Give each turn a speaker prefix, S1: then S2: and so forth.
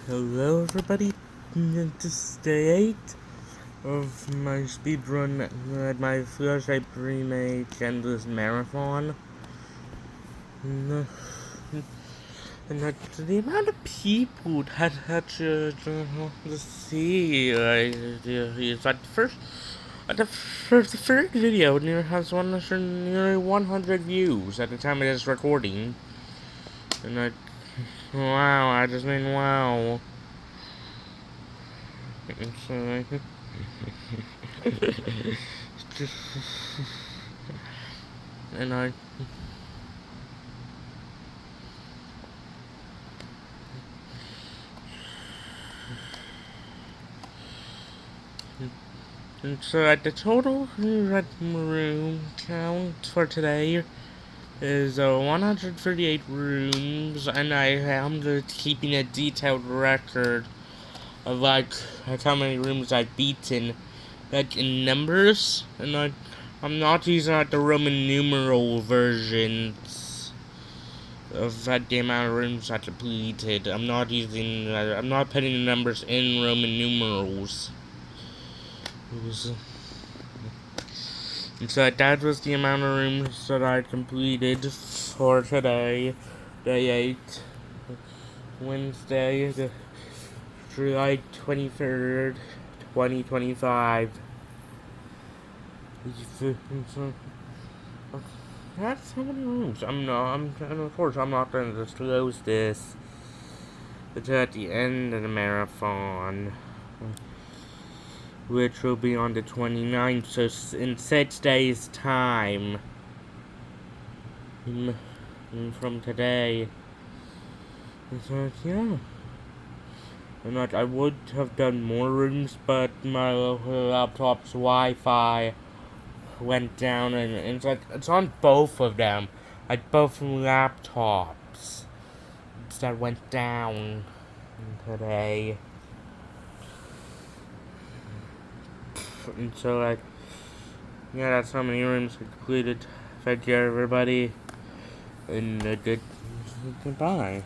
S1: Hello everybody, this is day 8 of my speedrun at my flashlight remake endless marathon. And the amount of people that had to see is at the first video has nearly 100 views at the time of this recording. And wow, I just mean wow. So, and so at the total red room count for today is 138 rooms, and I am keeping a detailed record of how many rooms I've beaten, in numbers, and I'm not using the Roman numeral versions of the amount of rooms I completed. I'm not putting the numbers in Roman numerals. And so that was the amount of rooms that I completed for today, day 8, Wednesday, July 23rd, 2025. That's how many rooms. And of course, I'm not going to disclose this. It's at the end of the marathon, which will be on the 29th, so in 6 days' time from today. So, yeah. And I would have done more rooms, but my laptop's Wi-Fi went down, and it's on both of them, both laptops that went down today. And so yeah, that's how many rooms I completed. Thank you everybody, and goodbye.